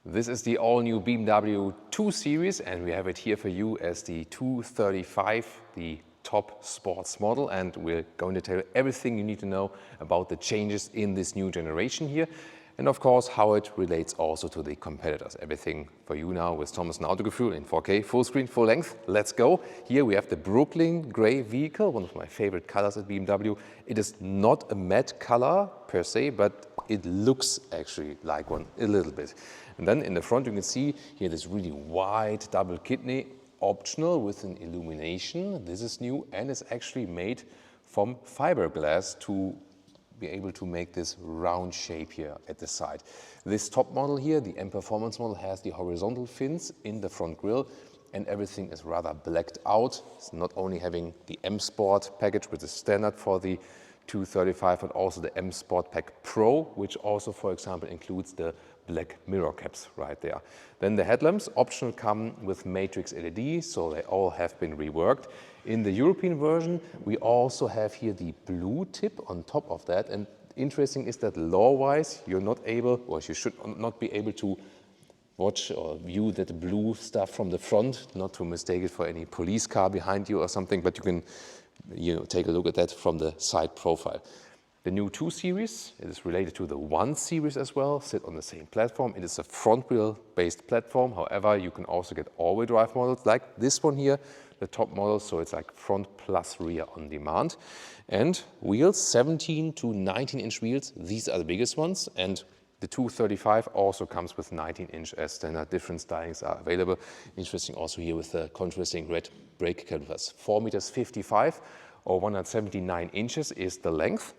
This is the all-new BMW 2 Series, and we have it here for you as the 235, the top sports model, and we're going to tell you everything you need to know about the changes in this new generation here, and of course how it relates also to the competitors. Everything for you now with Thomas and Autogefühl in 4K, full screen, full length. Let's go. Here we have the Brooklyn gray vehicle, one of my favorite colors at BMW. It is not a matte color per se, but it looks actually like one a little bit. And then in the front you can see here this really wide double kidney, optional with an illumination. This is new and it's actually made from fiberglass to be able to make this round shape here at the side. This top model here, the M Performance model, has the horizontal fins in the front grille and everything is rather blacked out. It's not only having the M Sport package, which is standard for the 235, but also the M Sport Pack Pro, which also, for example, includes the black mirror caps right there. Then the headlamps, optional, come with matrix LED, so they all have been reworked. In the European version, we also have here the blue tip on top of that. And interesting is that law-wise, you're not able, or you should not be able to watch or view that blue stuff from the front, not to mistake it for any police car behind you or something, but you can take a look at that from the side profile. The new 2 Series, it is related to the 1 Series as well, sit on the same platform. It is a front wheel based platform. However, you can also get all-wheel drive models like this one here, the top model, so it's like front plus rear on demand. And wheels, 17 to 19-inch wheels, these are the biggest ones. And the 235 also comes with 19-inch as standard. Different stylings are available. Interesting also here with the contrasting red brake calipers. 4,55 meters or 179 inches is the length.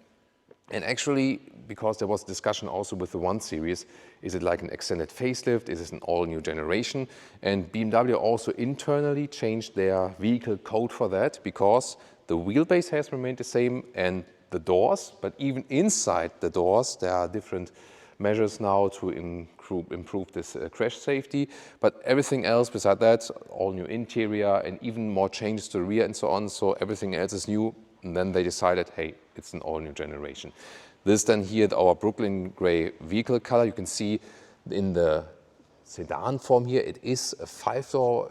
And actually, because there was discussion also with the 1 Series, is it like an extended facelift? Is it an all-new generation? And BMW also internally changed their vehicle code for that, because the wheelbase has remained the same and the doors, but even inside the doors there are different measures now to improve this crash safety. But everything else beside that, all new interior and even more changes to the rear and so on, so everything else is new. And then they decided, hey, it's an all-new generation. This then here, our Brooklyn gray vehicle color. You can see in the sedan form here, it is a 5-door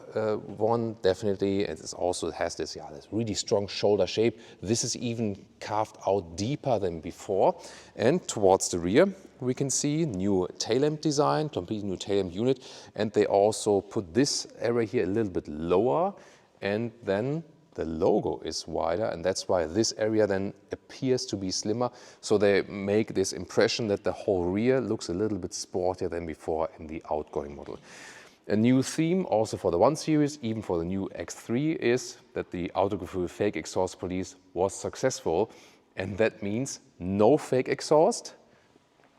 one, definitely. It is also has this really strong shoulder shape. This is even carved out deeper than before. And towards the rear, we can see new tail lamp design, completely new tail lamp unit. And they also put this area here a little bit lower, and then the logo is wider, and that's why this area then appears to be slimmer. So they make this impression that the whole rear looks a little bit sportier than before in the outgoing model. A new theme also for the 1 Series, even for the new X3, is that the Autogefühl fake exhaust police was successful, and that means no fake exhaust.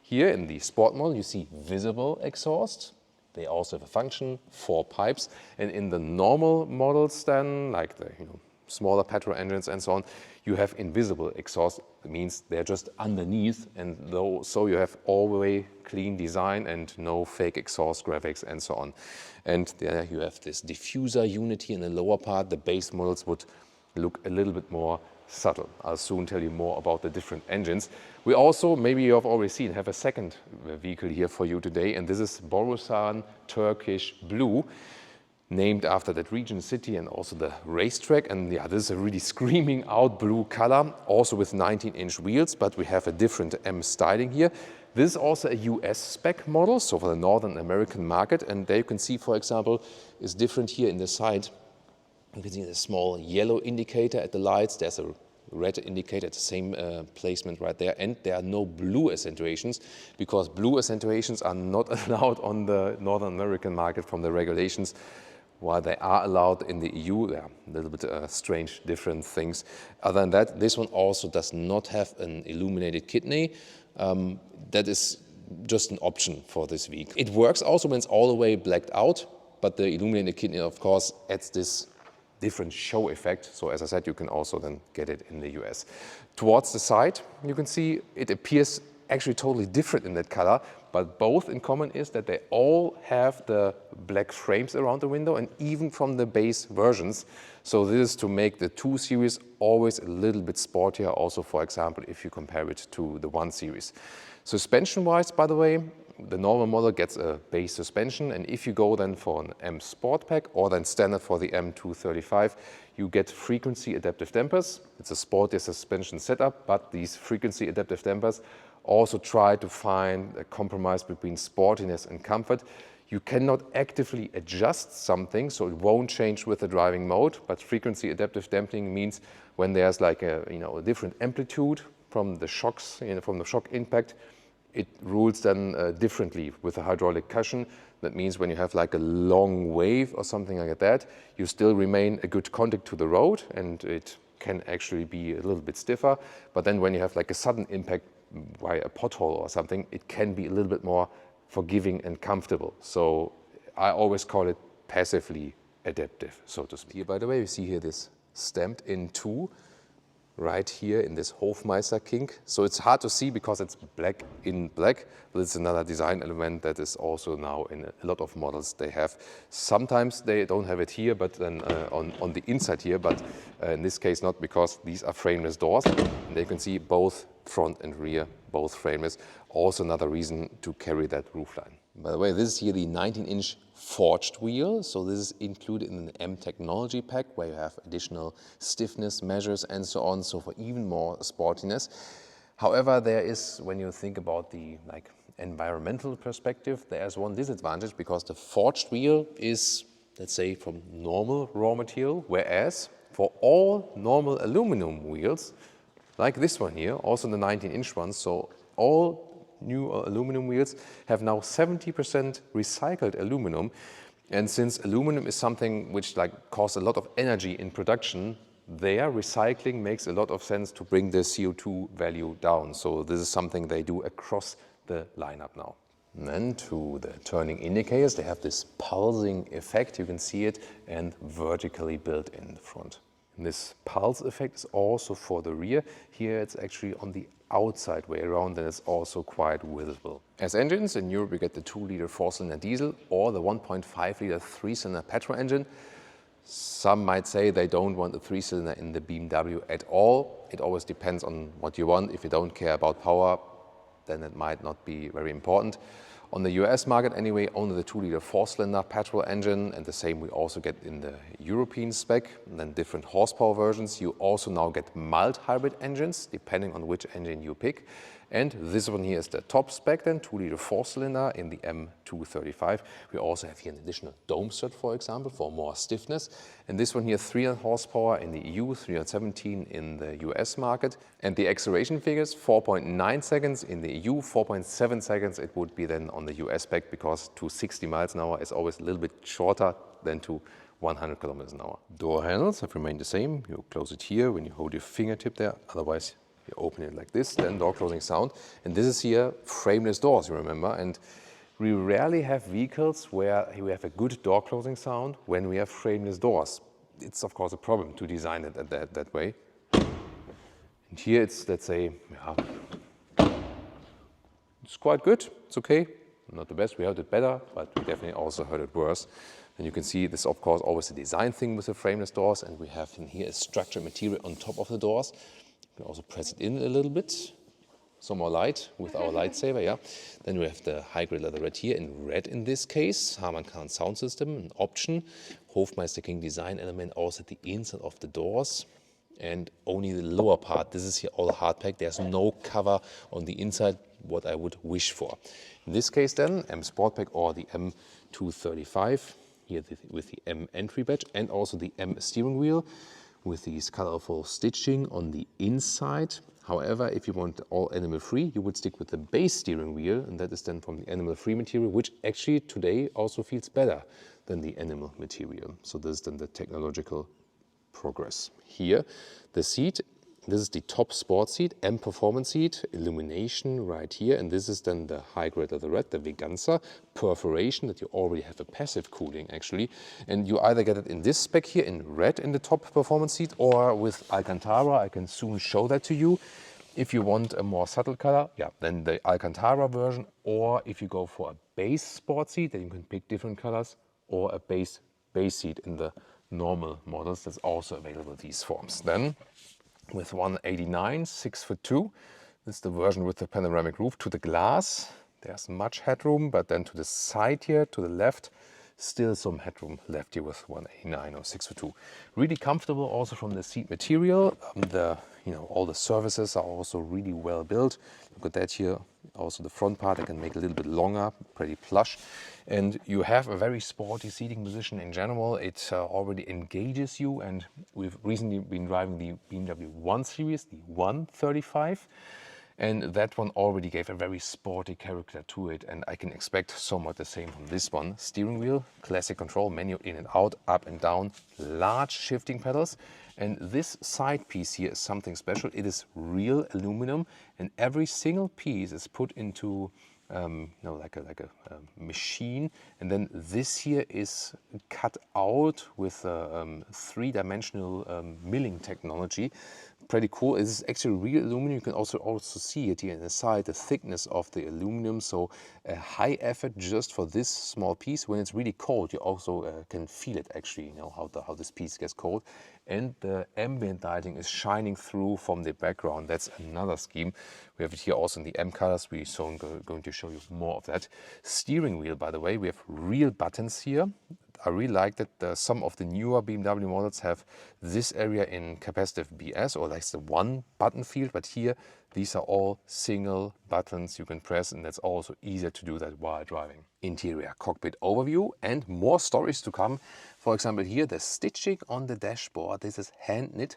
Here in the sport model you see visible exhaust. They also have a function, 4 pipes, and in the normal models then, like the smaller petrol engines and so on, you have invisible exhaust. It means they're just underneath, and so you have always clean design and no fake exhaust graphics and so on. And there you have this diffuser unit here in the lower part. The base models would look a little bit more subtle. I'll soon tell you more about the different engines. We also, maybe you have already seen, have a second vehicle here for you today, and this is Borusan Turkish Blue, named after that region, city, and also the racetrack. And yeah, this is a really screaming out blue color, also with 19-inch wheels, but we have a different M styling here. This is also a US spec model, so for the Northern American market, and there you can see, for example, is different here in the side. You can see a small yellow indicator at the lights. There's a red indicator at the same placement right there. And there are no blue accentuations, because blue accentuations are not allowed on the Northern American market from the regulations. While they are allowed in the EU, they are a little bit strange, different things. Other than that, this one also does not have an illuminated kidney. That is just an option for this vehicle. It works also when it's all the way blacked out, but the illuminated kidney, of course, adds this different show effect. So as I said, you can also then get it in the US. Towards the side, you can see it appears actually totally different in that color, but both in common is that they all have the black frames around the window, and even from the base versions. So this is to make the 2 Series always a little bit sportier, also, for example, if you compare it to the 1 Series. Suspension-wise, by the way, the normal model gets a base suspension, and if you go then for an M Sport Pack or then standard for the M235, you get frequency adaptive dampers. It's a sportier suspension setup, but these frequency adaptive dampers also try to find a compromise between sportiness and comfort. You cannot actively adjust something, so it won't change with the driving mode, but frequency adaptive damping means when there's like a different amplitude from the shocks, from the shock impact, it rules then differently with a hydraulic cushion. That means when you have like a long wave or something like that, you still remain a good contact to the road, and it can actually be a little bit stiffer. But then when you have like a sudden impact by a pothole or something, it can be a little bit more forgiving and comfortable. So I always call it passively adaptive, so to speak. Here, by the way, you see here this stamped in 2 right here in this Hofmeister kink. So it's hard to see because it's black in black, but it's another design element that is also now in a lot of models they have. Sometimes they don't have it here, but then on the inside here, but in this case not, because these are frameless doors. And they can see both front and rear, both frameless. Also another reason to carry that roofline. By the way, this is here the 19-inch forged wheel. So this is included in the M technology pack, where you have additional stiffness measures and so on, so for even more sportiness. However, there is, when you think about the environmental perspective, there is one disadvantage, because the forged wheel is, let's say, from normal raw material, whereas for all normal aluminum wheels, like this one here, also the 19-inch ones, so all new aluminum wheels have now 70% recycled aluminum. And since aluminum is something which costs a lot of energy in production, their recycling makes a lot of sense to bring the CO2 value down. So this is something they do across the lineup now. And then to the turning indicators, they have this pulsing effect, you can see it, and vertically built in the front. And this pulse effect is also for the rear. Here it's actually on the outside way around, and it's also quite visible. As engines, in Europe we get the 2-liter 4-cylinder diesel or the 1.5-liter 3-cylinder petrol engine. Some might say they don't want a 3-cylinder in the BMW at all. It always depends on what you want. If you don't care about power, then it might not be very important. On the US market anyway, only the 2-liter 4-cylinder petrol engine, and the same we also get in the European spec. And then different horsepower versions. You also now get mild hybrid engines, depending on which engine you pick. And this one here is the top spec then, 2-liter 4-cylinder in the M235. We also have here an additional dome strut, for example, for more stiffness. And this one here, 300 horsepower in the EU, 317 in the US market. And the acceleration figures, 4.9 seconds in the EU, 4.7 seconds it would be then on the US spec, because to 60 miles an hour is always a little bit shorter than to 100 kilometers an hour. Door handles have remained the same. You close it here when you hold your fingertip there, otherwise you open it like this, then door closing sound. And this is here frameless doors, you remember. And we rarely have vehicles where we have a good door closing sound when we have frameless doors. It's of course a problem to design it that way. And here it's, let's say, it's quite good, it's okay. Not the best, we heard it better, but we definitely also heard it worse. And you can see this, of course, always a design thing with the frameless doors, and we have in here a structured material on top of the doors. You can also press it in a little bit, some more light with our lightsaber, yeah. Then we have the high-grade leatherette here in red in this case, Harman Kardon sound system, an option, Hofmeister King design element also at the inside of the doors, and only the lower part. This is here all hard pack. There's no cover on the inside, what I would wish for. In this case then, M Sport Pack or the M235, here with the M entry badge, and also the M steering wheel, with these colorful stitching on the inside. However, if you want all animal-free, you would stick with the base steering wheel, and that is then from the animal-free material, which actually today also feels better than the animal material. So this is then the technological progress. Here, the seat, this is the top sport seat, M performance seat, illumination right here, and this is then the high-grade leatherette, the Veganza, perforation that you already have a passive cooling actually, and you either get it in this spec here in red in the top performance seat, or with Alcantara. I can soon show that to you. If you want a more subtle color, yeah, then the Alcantara version, or if you go for a base sport seat, then you can pick different colors, or a base seat in the normal models. That's also available, these forms. Then with 189, 6'2", this is the version with the panoramic roof to the glass. there's much headroom, but then to the side here, to the left, still some headroom left here with 189 or 602. Really comfortable also from the seat material. All the surfaces are also really well built. Look at that here. Also the front part I can make a little bit longer, pretty plush. And you have a very sporty seating position in general. It already engages you, and we've recently been driving the BMW 1 Series, the 135. And that one already gave a very sporty character to it, and I can expect somewhat the same from this one. Steering wheel, classic control, menu in and out, up and down, large shifting pedals. And this side piece here is something special. It is real aluminum, and every single piece is put into like a machine, and then this here is cut out with a three-dimensional milling technology. Pretty cool. It is actually real aluminum. You can also see it here in the side, the thickness of the aluminum. So a high effort just for this small piece. When it's really cold, you also can feel it actually, how this piece gets cold. And the ambient lighting is shining through from the background. That's another scheme. We have it here also in the M colors. We're soon going to show you more of that. Steering wheel, by the way, we have real buttons here. I really like that some of the newer BMW models have this area in capacitive BS, or like the one button field, but here these are all single buttons you can press, and that's also easier to do that while driving. Interior cockpit overview and more stories to come. For example, here the stitching on the dashboard. This is hand knit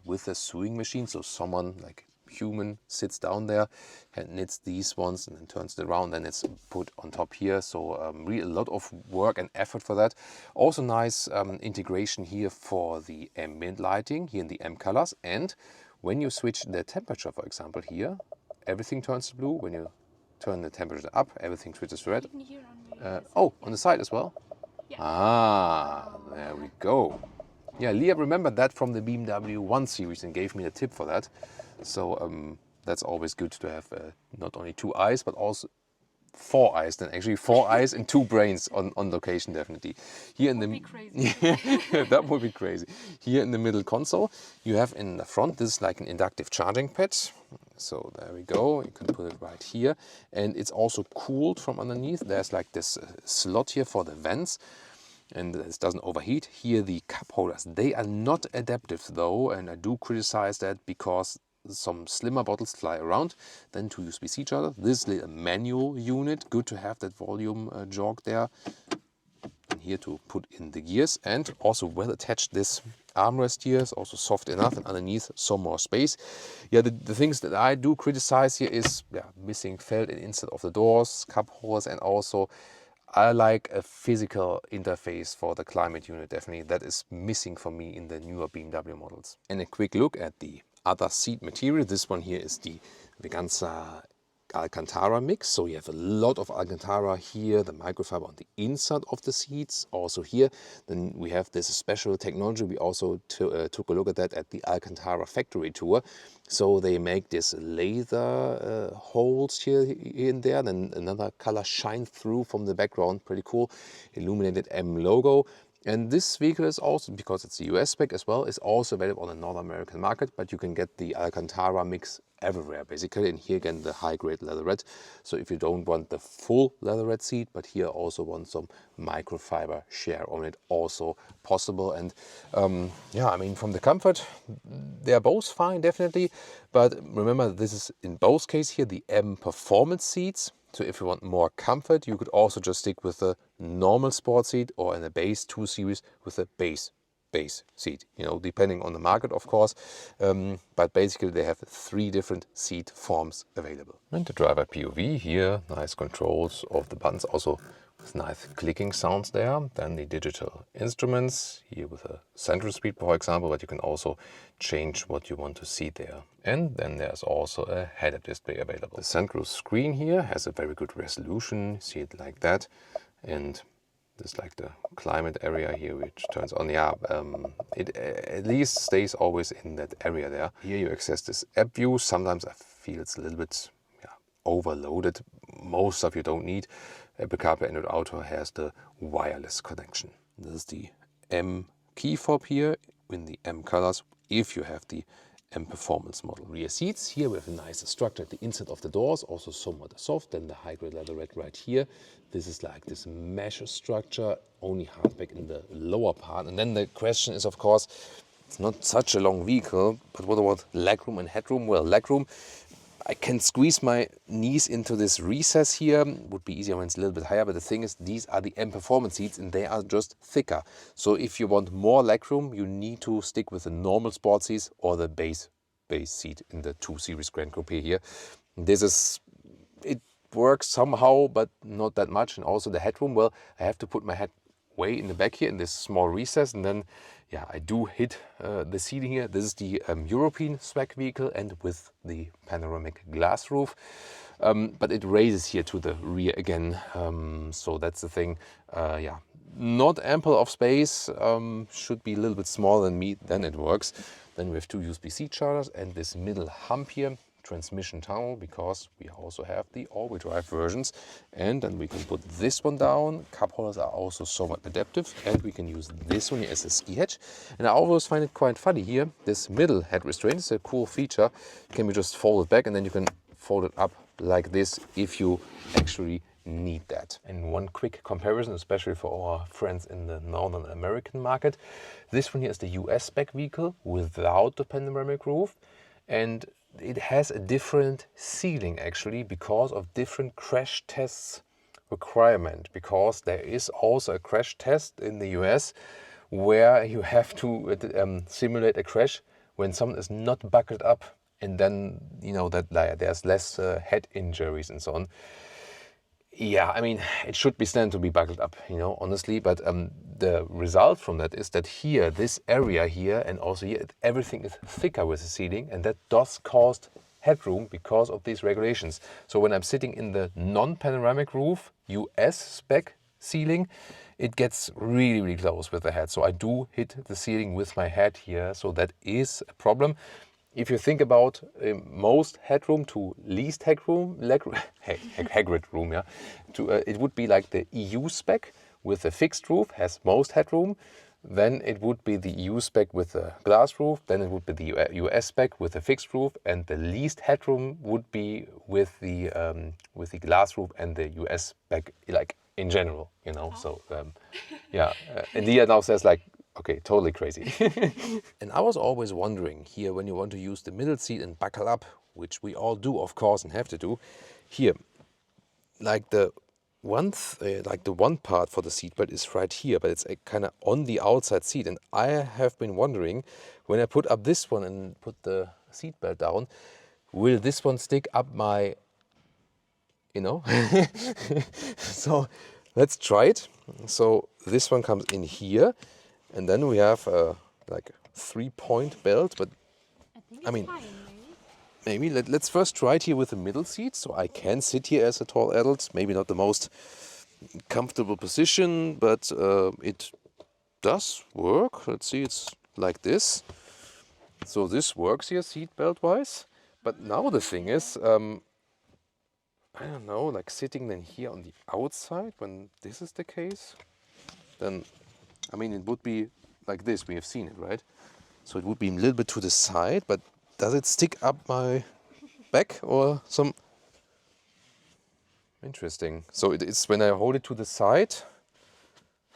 with a sewing machine, so someone like human sits down there and knits these ones and then turns it around, and it's put on top here. So really a lot of work and effort for that. Also nice integration here for the ambient lighting here in the M colors, and when you switch the temperature, for example, here everything turns to blue. When you turn the temperature up, everything switches to red. On the side as well. Yeah. There we go. Yeah, Leah remembered that from the BMW 1 Series and gave me a tip for that. So that's always good to have not only two eyes, but also 4 eyes. Then actually 4 eyes and 2 brains on location, definitely. Here in the be crazy. that would be crazy. Here in the middle console, you have in the front, this is like an inductive charging pad. So there we go. You can put it right here, and it's also cooled from underneath. There's like this slot here for the vents, and this doesn't overheat. Here the cup holders, they are not adaptive though, and I do criticize that because some slimmer bottles fly around. Then two USB-C chargers. This is a manual unit. Good to have that volume jog there. And here to put in the gears, and also well attached this armrest here is also soft enough, and underneath some more space. Yeah, the things that I do criticize here is missing felt inside of the doors, cup holders, and also I like a physical interface for the climate unit. Definitely that is missing for me in the newer BMW models. And a quick look at the other seat material. This one here is the Veganza Alcantara mix. So you have a lot of Alcantara here, the microfiber on the inside of the seats. Also here, then we have this special technology. We also took a look at that at the Alcantara factory tour. So they make this laser holes here and there, then another color shines through from the background. Pretty cool. Illuminated M logo. And this vehicle is also, because it's a US spec as well, is also available on the North American market, but you can get the Alcantara mix everywhere basically. And here again the high-grade leatherette. So if you don't want the full leatherette seat, but here also want some microfiber share on it, also possible. And I mean, from the comfort, they are both fine definitely, but remember this is in both cases here the M performance seats. So if you want more comfort, you could also just stick with a normal sport seat, or in a base 2 Series with a base seat, depending on the market, of course. But basically they have 3 different seat forms available. And the driver POV here, nice controls of the buttons, also with nice clicking sounds there. Then the digital instruments here with a central speed, for example, but you can also change what you want to see there. And then there's also a head-up display available. The central screen here has a very good resolution, see it like that. And this is like the climate area here, which turns on. It at least stays always in that area there. Here you access this app view. Sometimes I feel it's a little bit overloaded. Most stuff you don't need. Apple CarPlay Android Auto has the wireless connection. This is the M key fob here in the M colors. If you have the M Performance model. Rear seats, here we have a nice structure at the inside of the doors, also somewhat soft, then the high-grade leatherette right here. This is like this mesh structure, only hardback in the lower part. And then the question is, of course, it's not such a long vehicle, but what about legroom and headroom? Well, legroom, I can squeeze my knees into this recess here. Would be easier when it's a little bit higher, but the thing is, these are the M Performance seats and they are just thicker. So if you want more legroom, you need to stick with the normal sport seats or the base seat in the 2 Series Gran Coupé here. It works somehow, but not that much. And also the headroom, well, I have to put my head way in the back here in this small recess, and then yeah, I do hit the seating here. This is the European spec vehicle and with the panoramic glass roof, but it raises here to the rear again, so that's the thing. Yeah, not ample of space, should be a little bit smaller than me, then it works. Then we have 2 USB-C chargers and this middle hump here, transmission tunnel, because we also have the all-wheel drive versions. And then we can put this one down. Cup holders are also somewhat adaptive, and we can use this one here as a ski hatch. And I always find it quite funny here, this middle head restraint is a cool feature. Can be just folded back, and then you can fold it up like this if you actually need that. And one quick comparison, especially for our friends in the Northern American market. This one here is the US spec vehicle without the panoramic roof, and it has a different ceiling actually because of different crash tests requirement, because there is also a crash test in the US where you have to simulate a crash when someone is not buckled up, and then you know that there's less head injuries and so on. Yeah, I mean, it should be standard to be buckled up, you know, honestly, but the result from that is that here, this area here, and also here, everything is thicker with the seating, and that does cause headroom because of these regulations. So when I'm sitting in the non-panoramic roof, US spec ceiling, it gets really, really close with the head. So I do hit the ceiling with my head here, so that is a problem. If you think about most headroom to least headroom, headroom, yeah, it would be like the EU spec with a fixed roof, has most headroom. Then it would be the EU spec with a glass roof. Then it would be the US spec with a fixed roof, and the least headroom would be with the glass roof and the US spec, like in general, you know. So yeah, and Leah now says like, okay, totally crazy. And I was always wondering here, when you want to use the middle seat and buckle up, which we all do, of course, and have to do, here, like the one part for the seatbelt is right here, but it's kind of on the outside seat. And I have been wondering, when I put up this one and put the seatbelt down, will this one stick up my, you know? So let's try it. So this one comes in here. And then we have like a 3-point belt, but I mean, maybe let's first try it here with the middle seat, so I can sit here as a tall adult. Maybe not the most comfortable position, but it does work. Let's see, it's like this. So this works here seat belt wise. But now the thing is, I don't know, like sitting then here on the outside when this is the case, then I mean, it would be like this, we have seen it, right? So it would be a little bit to the side, but does it stick up my back or some? Interesting. So it's when I hold it to the side.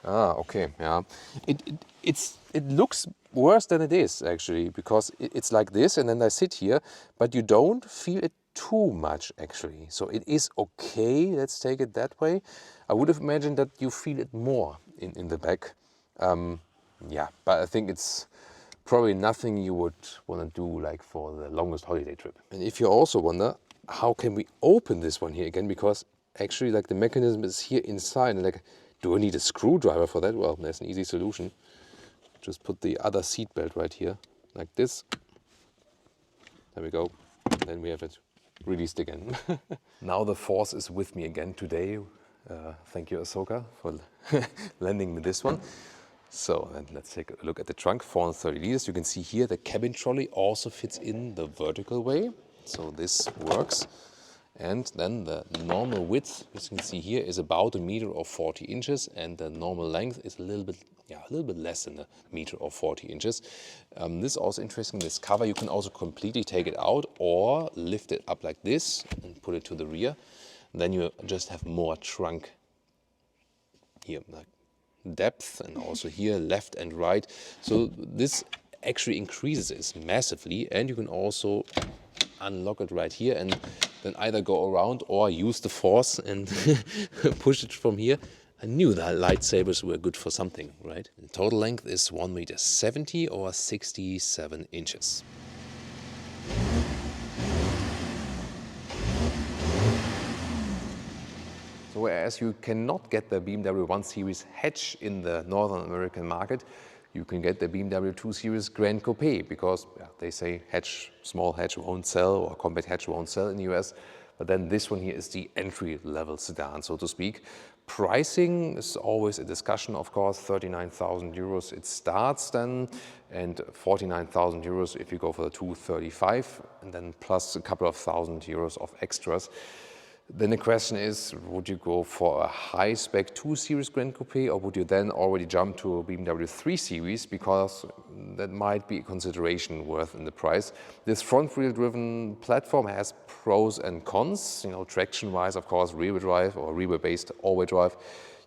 Ah, okay, yeah. It looks worse than it is actually, because it's like this, and then I sit here, but you don't feel it too much actually. So it is okay, let's take it that way. I would have imagined that you feel it more in the back. Yeah, but I think it's probably nothing you would want to do like for the longest holiday trip. And if you also wonder, how can we open this one here again? Because actually like the mechanism is here inside, and like, do I need a screwdriver for that? Well, there's an easy solution. Just put the other seat belt right here, like this. There we go. And then we have it released again. Now the force is with me again today. Thank you, Ahsoka, for lending me this one. So then let's take a look at the trunk, 430 liters. You can see here the cabin trolley also fits in the vertical way. So this works. And then the normal width, as you can see here, is about 1 meter or 40 inches, and the normal length is a little bit less than 1 meter or 40 inches. This is also interesting. This cover, you can also completely take it out or lift it up like this and put it to the rear. Then you just have more trunk here, like depth, and also here left and right. So this actually increases this massively, and you can also unlock it right here and then either go around or use the force and push it from here. I knew that lightsabers were good for something, right? The total length is 1,70 meters or 67 inches. So whereas you cannot get the BMW 1 Series hatch in the Northern American market, you can get the BMW 2 Series Gran Coupé, because they say hatch, small hatch won't sell, or compact hatch won't sell in the US. But then this one here is the entry-level sedan, so to speak. Pricing is always a discussion, of course. 39,000 euros it starts then, and 49,000 euros if you go for the 235, and then plus a couple of thousand euros of extras. Then the question is, would you go for a high-spec 2 Series Gran Coupé, or would you then already jump to a BMW 3 Series, because that might be a consideration worth in the price. This front-wheel driven platform has pros and cons. You know, traction-wise, of course, rear-wheel drive or rear-wheel-based all-wheel drive,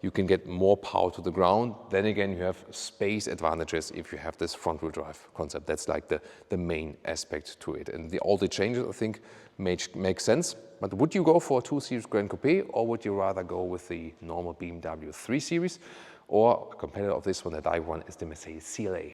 you can get more power to the ground. Then again, you have space advantages if you have this front-wheel drive concept. That's like the main aspect to it. And all the changes, I think, make sense. But would you go for a 2 Series Gran Coupé, or would you rather go with the normal BMW 3 Series? Or a competitor of this one that I won is the Mercedes CLA.